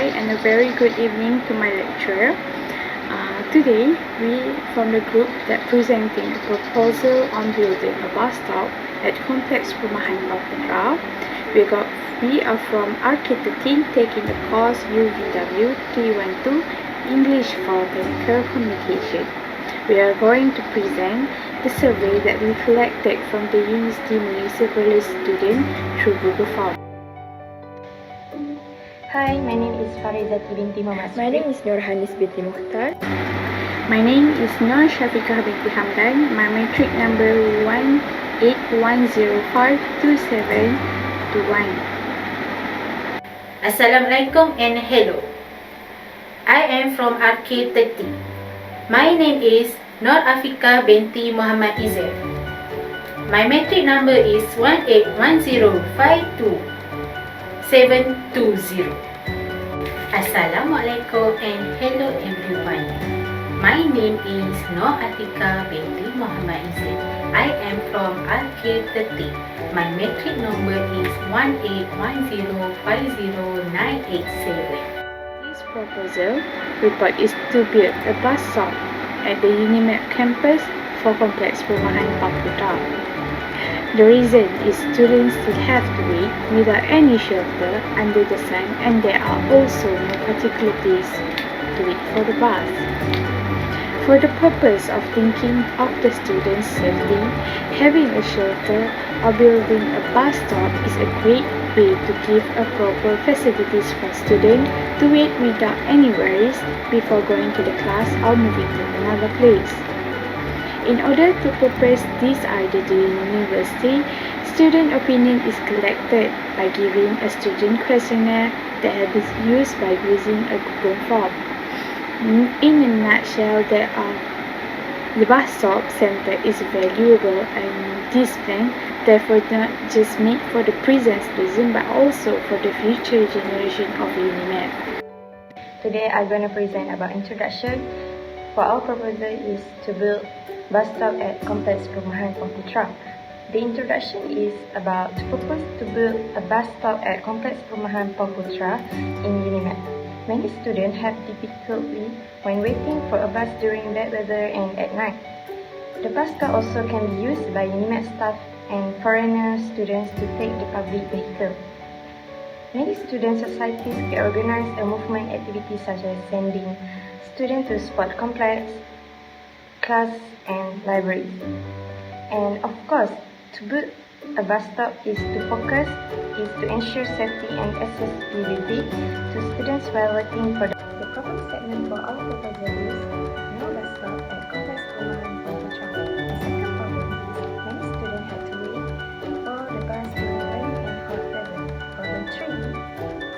Hi and a very good evening to my lecturer. Today, we from the group that presenting a proposal on building a bus stop at Complex Perumahan Paputra. We are from Architecting taking the course UVW 312 English for Technical Communication. We are going to present the survey that we collected from the University Municipal student through Google Form. Hi, my name is Farizati binti Muhammad. My name is Nurhanis binti Mukhtar. My name is Nur Syafiqah binti Hamdan. My matric number 181052721. Assalamualaikum and Hello. I am from Architecting. My name is Nur Afika binti Muhammad Izzat. My matric number is 181052720. Assalamualaikum and hello everyone. My name is Nur Atika binti Muhammad Izzat. I am from Architecting. My matric number is 181050987. This proposal report is to build a bus stop at the UniMAP campus for Complex Perumahan Paputra. The reason is students still have to wait without any shelter under the sun, and there are also no particular place to wait for the bus. For the purpose of thinking of the students' safety, having a shelter or building a bus stop is a great way to give a proper facilities for students to wait without any worries before going to the class or moving to another place. In order to propose this idea to the university, student opinion is collected by giving a student questionnaire that has been used by using a Google form. In a nutshell, the bus stop center is valuable, and this plan therefore not just made for the present student but also for the future generation of UniMAP. Today I'm going to present about introduction. For our proposal is to build bus stop at Complex Perumahan Paputra. The introduction is about to propose to build a bus stop at Complex Perumahan Paputra in UniMAP. Many students have difficulty when waiting for a bus during bad weather and at night. The bus stop also can be used by UniMAP staff and foreigner students to take the public vehicle. Many student societies can organize a movement activity such as sending students to sport complex, class and libraries. And of course, to build a bus stop is to ensure safety and accessibility to students while waiting for the proposed statement for our proposal is no bus stop at Complex Perumahan Paputra. The second problem is many students had to wait for the bus during rain and hot weather. Problem 3,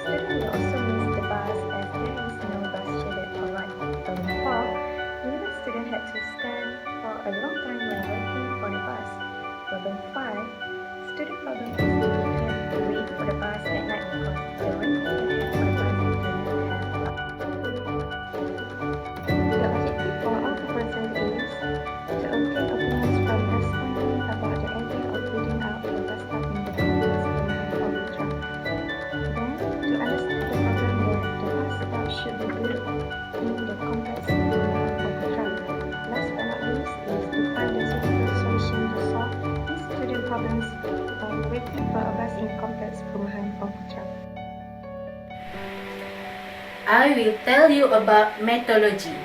students will also miss the bus as there is no bus scheduled for ride. Problem 4, many students had to stand for a long time while waiting for the bus. Problem 5, student problem is they have to wait for the bus at night because the rain can have for the bus to not have. The objective for our proposal is to obtain opinions from respondents about the idea of building out a bus stop in the Complex Perumahan Paputra. Then, to understand the problem that the bus stop should be built in the Complex Perumahan Paputra. Last but not least is to find a suitable solution to solve these student problems while waiting for a bus in Complex Perumahan Paputra. I will tell you about methodology.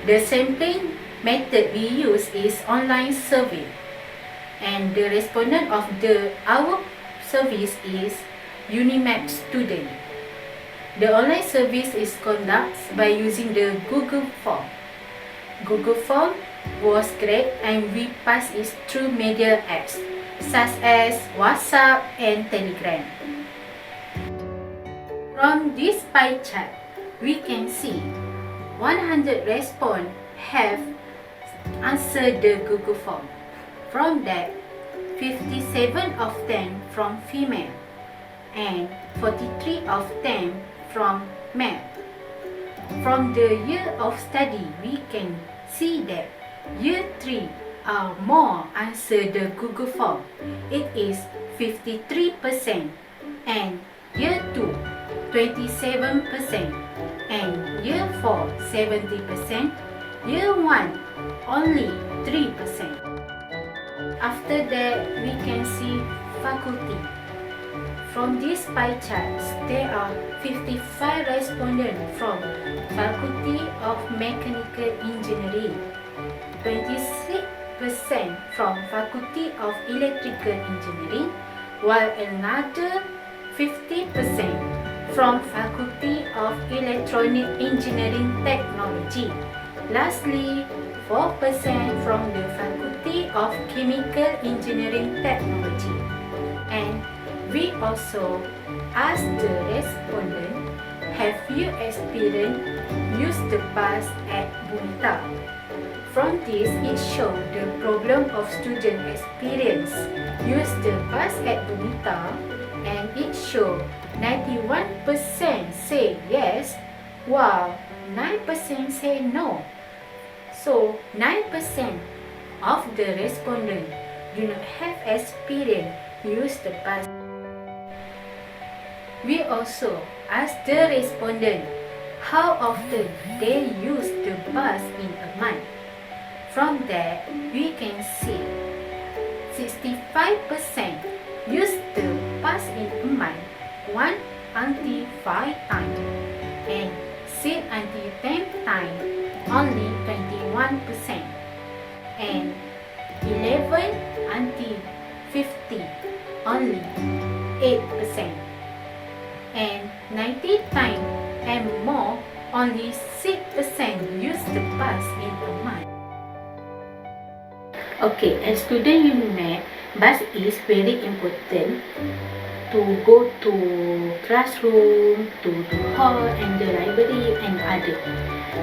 The sampling method we use is online survey, and the respondent of our service is UniMAP student. The online service is conducted by using the Google form. Google form was created and we pass it through media apps such as WhatsApp and Telegram. From this pie chart, we can see 100 response have answered the Google form. From that, 57 of them from female and 43 of them from male. From the year of study, we can see that year 3 are more answer the Google form. It is 53%, and year 2 27%, and Year 4 70%, Year 1 only 3%. After that, we can see faculty. From these pie charts, there are 55 respondents from Faculty of Mechanical Engineering, 26% from Faculty of Electrical Engineering, while another 50% from Faculty of Electronic Engineering Technology. Lastly, 4% from the Faculty of Chemical Engineering Technology. And we also asked the respondent, have you experienced use the bus at Bumita? From this, it showed the problem of student experience use the bus at Bumita, and it showed 91% say yes, while 9% say no. So 9% of the respondents do not have experience use the bus. We also asked the respondent how often they use the bus in a month. From that, we can see 65% use the bus in a month 1 until 5 times, and 6 until 10 times only 21%, and 11 until 50 only 8%, and 90 times and more only 6% use the bus in a month. Okay, as student UniMAP, bus is very important to go to classroom, to the hall and the library and other.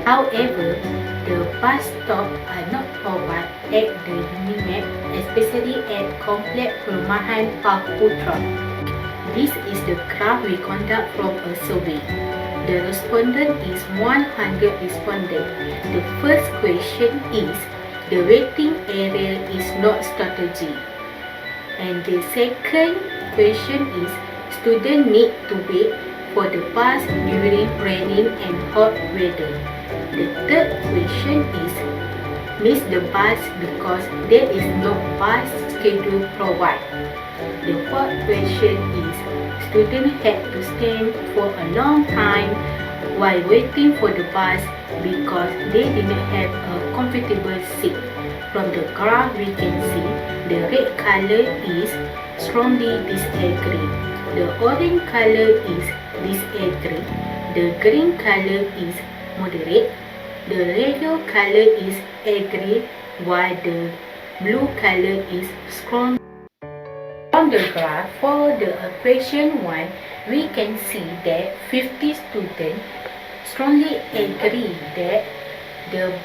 However, the bus stop are not provided at the UniMAP, especially at Complex Perumahan Park Putra. This is the graph we conduct from a survey. The respondent is 100 respondents. The first question is, the waiting area is not strategy. And the second question is, students need to wait for the bus during raining and hot weather. The third question is, miss the bus because there is no bus schedule provided. The fourth question is, students had to stand for a long time while waiting for the bus because they did not have a comfortable seat. From the graph we can see the red color is strongly disagree, the orange color is disagree, the green color is moderate, the yellow color is agree, while the blue color is strong. On the graph for the question 1, we can see that 50 students strongly agree that the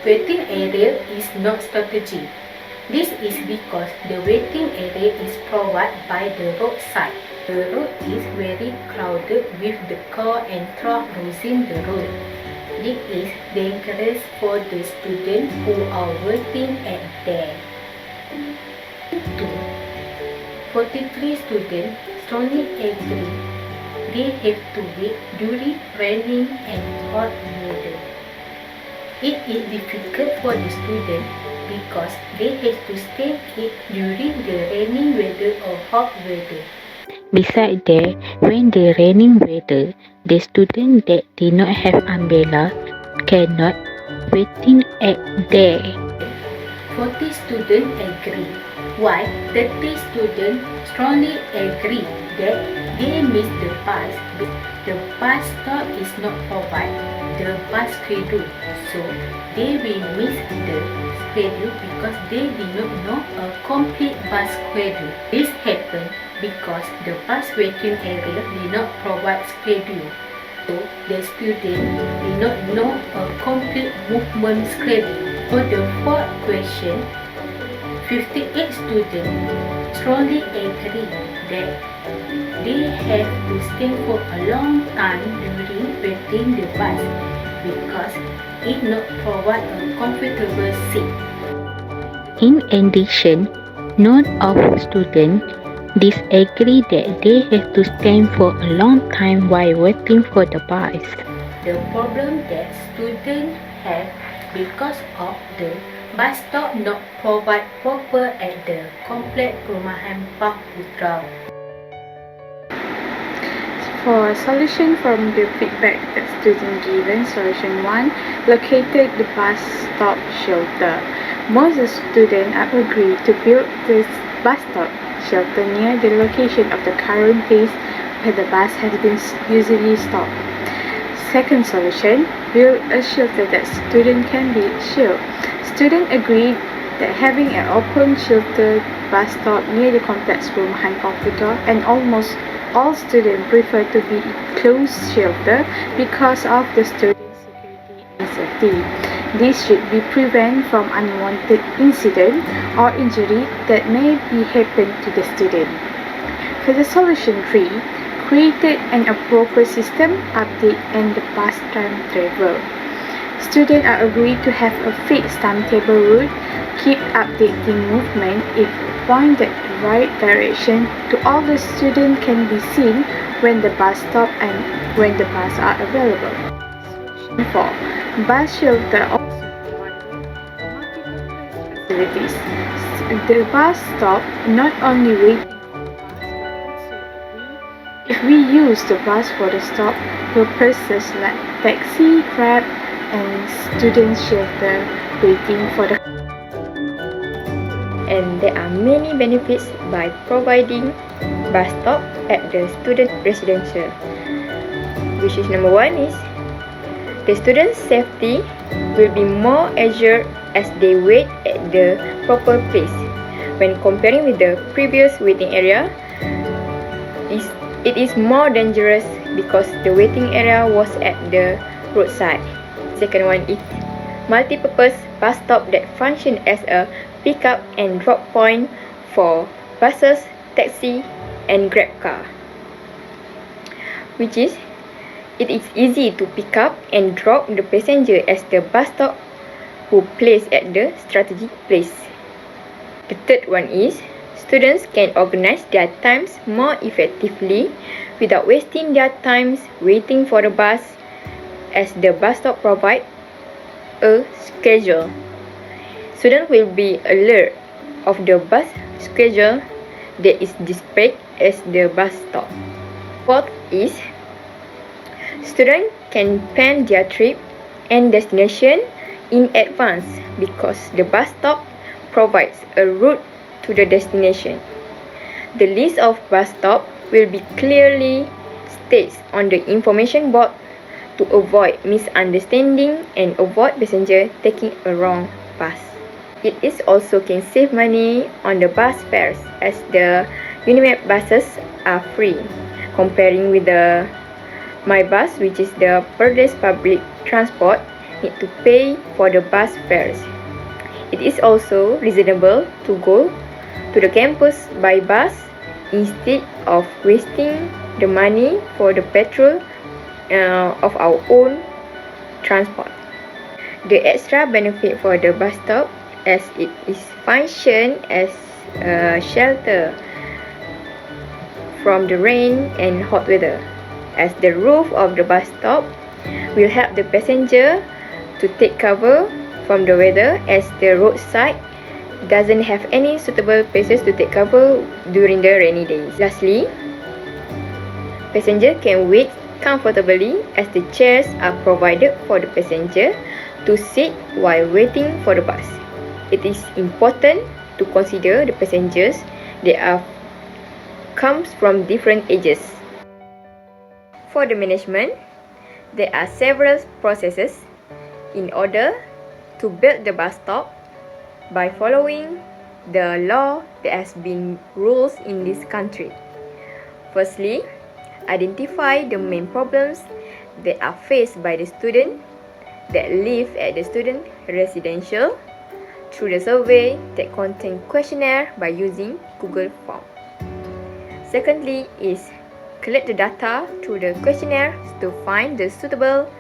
waiting area is not strategy. This is because the waiting area is provided by the roadside. The road is very crowded with the car and truck using the road. This is dangerous for the students who are waiting at there. 43 students strongly agree they have to wait during raining and hot weather. It is difficult for the student because they have to stay here during the raining weather or hot weather. Besides that, when the raining weather, the students that did not have umbrella cannot waiting at there. 40 students agree, while 30 students strongly agree that they miss the bus. The bus stop is not provided the bus schedule, so they will miss the schedule because they did not know a complete bus schedule. This happened because the bus waiting area did not provide schedule, so the student did not know a complete movement schedule. For the fourth question, 58 students strongly agree that they have to stand for a long time during waiting the bus because it not provide a comfortable seat. In addition, none of students disagree that they have to stand for a long time while waiting for the bus. The problem that students have because of the bus stop not provide proper at the complex perumahan Park Putra. For a solution from the feedback that student given, solution 1, located the bus stop shelter. Most students are agreed to build this bus stop shelter near the location of the current place where the bus has been usually stopped. Second solution, build a shelter that students can be sure. Students agreed that having an open shelter bus stop near the complex perumahan Park Putra, and almost all students prefer to be closed shelter because of the students' security and safety. This should be prevent from unwanted incident or injury that may be happen to the student. For the solution 3, created an appropriate system update and the bus timetable. Students are agreed to have a fixed timetable route, keep updating movement if pointed in the right direction to all the students can be seen when the bus stop and when the bus are available. Solution 4. Bus shelter also provided multiple facilities. The bus stop not only waiting for the bus but also agree if we use the bus for the stop purposes like taxi, grab, and student shelter waiting for the. And there are many benefits by providing bus stop at the student residential, which is number 1 is the student's safety will be more assured as they wait at the proper place. When comparing with the previous waiting area, it is more dangerous because the waiting area was at the roadside. Second one is multi-purpose bus stop that function as a pick-up and drop point for buses, taxi, and grab car, which is it is easy to pick up and drop the passenger as the bus stop who placed at the strategic place. The third one is students can organize their times more effectively without wasting their times waiting for the bus, as the bus stop provide a schedule. Students will be alert of the bus schedule that is displayed as the bus stop. Fourth is students can plan their trip and destination in advance because the bus stop provides a route to the destination. The list of bus stops will be clearly stated on the information board to avoid misunderstanding and avoid passenger taking a wrong bus. It is also can save money on the bus fares as the UniMAP buses are free, comparing with the My Bus, which is the Perdes public transport, need to pay for the bus fares. It is also reasonable to go to the campus by bus instead of wasting the money for the petrol of our own transport. The extra benefit for the bus stop as it is function as a shelter from the rain and hot weather, as the roof of the bus stop will help the passenger to take cover from the weather, as the roadside doesn't have any suitable places to take cover during the rainy days. Lastly, passenger can wait comfortably as the chairs are provided for the passenger to sit while waiting for the bus. It is important to consider the passengers that comes from different ages. For the management, there are several processes in order to build the bus stop by following the law that has been rules in this country. Firstly, identify the main problems that are faced by the student that live at the student residential through the survey that contain questionnaire by using Google Form. Secondly is collect the data through the questionnaire to find the suitable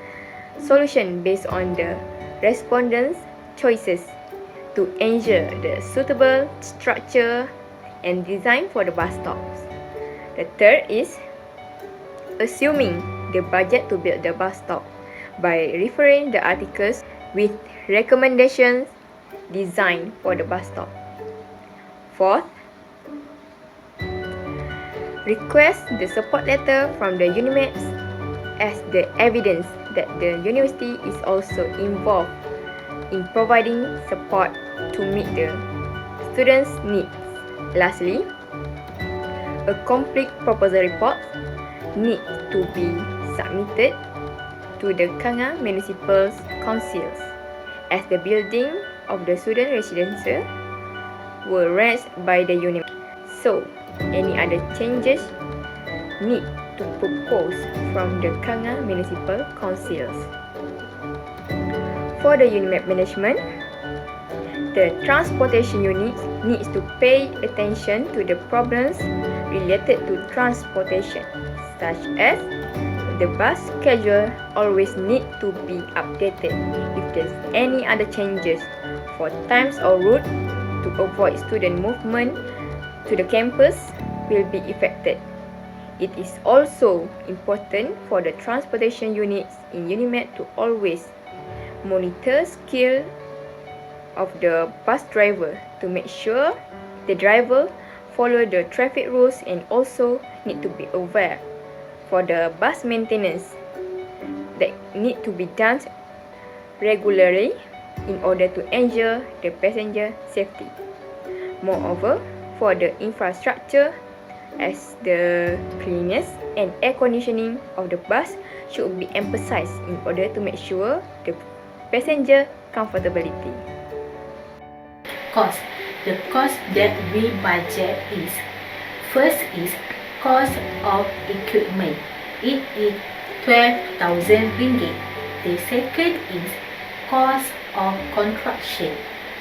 solution based on the respondents' choices to ensure the suitable structure and design for the bus stops. The third is assuming the budget to build the bus stop by referring the articles with recommendations design for the bus stop. Fourth, request the support letter from the UniMAP as the evidence that the university is also involved in providing support to meet the students' needs. Lastly, a complete proposal report needs to be submitted to the Kanga Municipal Councils as the building of the student residential were raised by the UniMAP. So, any other changes need to propose from the Kanga Municipal Councils. For the UniMAP management, the transportation unit needs to pay attention to the problems related to transportation, such as the bus schedule always need to be updated if there's any other changes for times or route to avoid student movement to the campus will be affected. It is also important for the transportation units in UniMAP to always monitor skill of the bus driver to make sure the driver follow the traffic rules, and also need to be aware for the bus maintenance that need to be done regularly in order to ensure the passenger safety. Moreover, for the infrastructure, as the cleanliness and air conditioning of the bus should be emphasized in order to make sure the passenger comfortability. Cost. The cost that we budget is, first is cost of equipment. It is 12,000 ringgit. The second is cost of construction.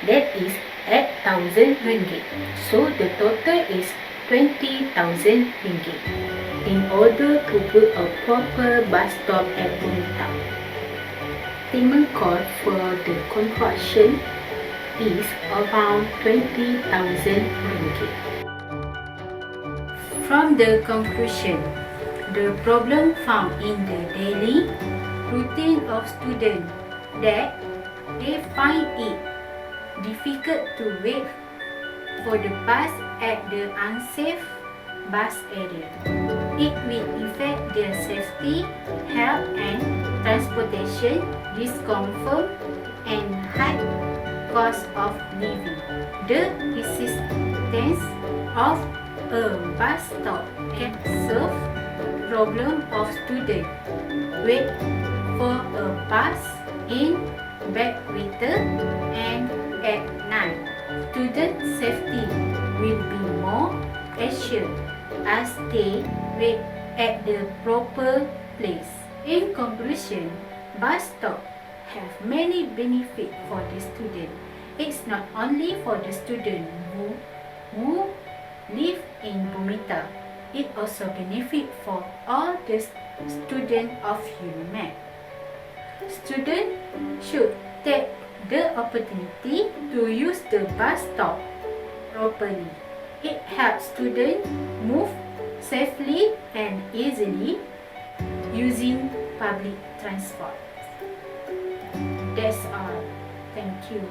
That is 8,000 ringgit. So the total is 20,000 ringgit in order to build a proper bus stop at UniTAP. Payment cost for the construction is around 20,000 ringgit. From the conclusion, the problem found in the daily routine of students that they find it difficult to wait for the bus at the unsafe bus area. It will affect their safety, health and transportation, discomfort and high cost of living. The existence of a bus stop can solve problem of students wait for a bus in bad weather and at night. Student safety will be more assured as they wait at the proper place. In conclusion, bus stop have many benefits for the student. It's not only for the student who live in Bumita. It also benefit for all the students of UniMAP. Students should take the opportunity to use the bus stop properly. It helps students move safely and easily using public transport. That's all. Thank you.